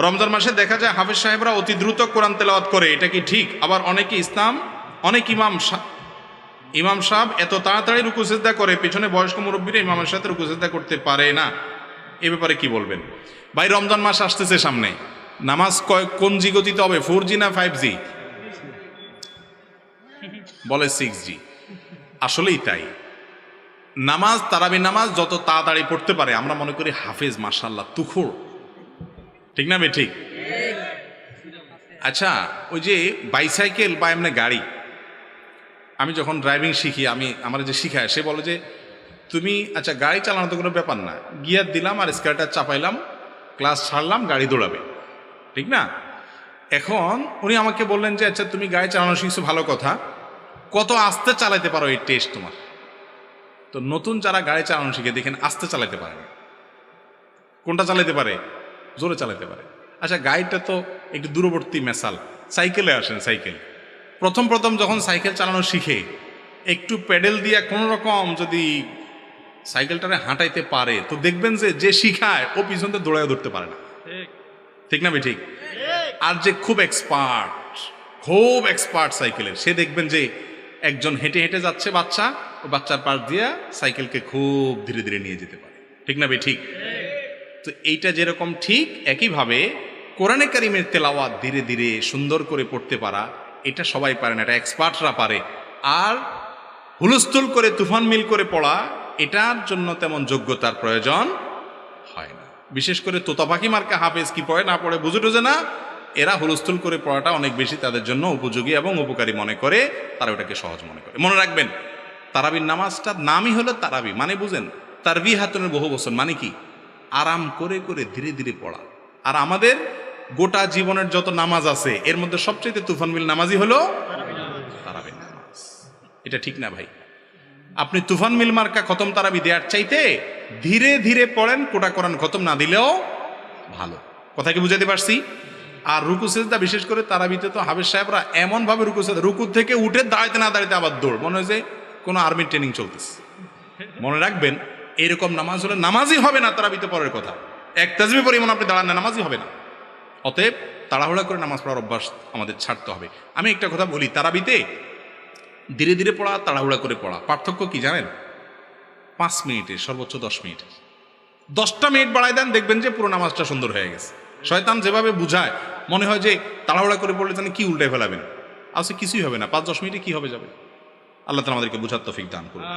রমজান মাসে দেখা যায় হাফেজ সাহেবরা অতি দ্রুত কোরআন তেলাওয়াত করে, এটা কি ঠিক? আবার অনেক ইমাম সাহেব এত তাড়াতাড়ি রুকু সিজদা করে, পেছনে বয়স্ক মুরব্বীরা ইমামের সাথে রুকু সিজদা করতে পারে না, এ ব্যাপারে কি বলবেন? ভাই রমজান মাস আসতেছে সামনে, নামাজ কোন জি গতিতে হবে, 4G না 5G? বলে 6G। আসলেই তাই, নামাজ তারাবি নামাজ যত তাড়াতাড়ি পড়তে পারে আমরা মনে করি হাফেজ মাশাআল্লাহ তুখুর, ঠিক না? ঠিক। আচ্ছা, ওই যে বাইসাইকেল বা এমনি গাড়ি, আমি যখন ড্রাইভিং শিখি, আমার যে শিখায় সে বলে যে তুমি আচ্ছা গাড়ি চালানো তো কোনো ব্যাপার না, গিয়ার দিলাম আর স্কেলটা চাপাইলাম, ক্লাস ছাড়লাম, গাড়ি দৌড়াবে, ঠিক না? এখন উনি আমাকে বললেন যে আচ্ছা তুমি গাড়ি চালানো শিখছো, ভালো কথা, কত আস্তে চালাতে পারো এই টেস্ট তোমার। তো নতুন যারা গাড়ি চালানো শিখে দেখেন আস্তে চালাতে পারে না, কোনটা চালাতে পারে? জোরে চালাতে পারে। আচ্ছা গাড়িটা তো একটু দূরবর্তী মেসাল, সাইকেলে আসেন, সাইকেল প্রথম যখন সাইকেল চালানো শিখে একটু প্যাডেল দিয়ে কোনো রকম যদি সাইকেলটারে হাঁটাইতে পারে তো দেখবেন যে শিখায় ও পিছনতে দৌড়ায় ধরতে পারে না, ঠিক না? ঠিক। আর যে খুব এক্সপার্ট সাইকেলের, সে দেখবেন যে একজন হেঁটে হেঁটে যাচ্ছে বাচ্চা, ও বাচ্চার পাশ দিয়ে সাইকেলকে খুব ধীরে ধীরে নিয়ে যেতে পারে, ঠিক না? ঠিক। তো এইটা যেরকম ঠিক, একইভাবে কোরআনে কারিমের তেলাওয়াত ধীরে ধীরে সুন্দর করে পড়তে পারা, এটা সবাই পারে না, এটা এক্সপার্টরা পারে। আর হুলস্থুল করে তুফান মিল করে পড়া, এটার জন্য তেমন যোগ্যতার প্রয়োজন হয় না। বিশেষ করে তোতা পাখি মার্কা হাফেজ কি পড়ে না পড়ে বুঝে টুঝে না, এরা হুলস্থুল করে পড়াটা অনেক বেশি তাদের জন্য উপযোগী এবং উপকারী মনে করে, তারা ওটাকে সহজ মনে করে। মনে রাখবেন, তারাবির নামাজটার নামই হলো তারাবি, মানে বুঝেন তারবি হাতুনের বহু বছর, মানে কি আরাম করে করে ধীরে ধীরে পড়া। আর আমাদের গোটা জীবনের যত নামাজ আছে এর মধ্যে সবচেয়ে তুফান মিল নামাজই হলো তারাবির নামাজ। এটা ঠিক না ভাই? আপনি তুফান মিল মার্কা খতম তারাবি দেওয়ার চাইতে ধীরে ধীরে পড়েন, কোটা কোরআন খতম না দিলেও ভালো। কথা কি বুঝাতে পারছি? আর রুকু সিজদা বিশেষ করে তারাবিতে তো হাফেজ সাহেবরা এমন ভাবে রুকু থেকে উঠে দাঁড়াইতে না দাঁড়াইতে আবার দৌড়, মনে হয় যে কোনো আর্মির ট্রেনিং চলতেছে। মনে রাখবেন, এরকম নামাজ হলে নামাজই হবে না তারাবিতে পড়ার কথা। এক তাজবি পরিমাণ আপনি দাঁড়ান না, নামাজই হবে না। অতএব তাড়াহুড়া করে নামাজ পড়ার অভ্যাস আমাদের ছাড়তে হবে। আমি একটা কথা বলি, তারাবিতে ধীরে ধীরে পড়া, তাড়াহুড়া করে পড়া পার্থক্য কি জানেন? 5 মিনিটের, সর্বোচ্চ 10 মিনিটের। 10টা মিনিট বাড়ায় দেন, দেখবেন যে পুরো নামাজটা সুন্দর হয়ে গেছে। শয়তান যেভাবে বুঝায় মনে হয় যে তাড়াহুড়া করে পড়লে জানি কি উল্টে ফেলাবেন, আসলে কিছুই হবে না, 5-10 মিনিটে কি হবে যাবে। আল্লাহ তাআলা আমাদেরকে বুঝার তৌফিক দান করুন।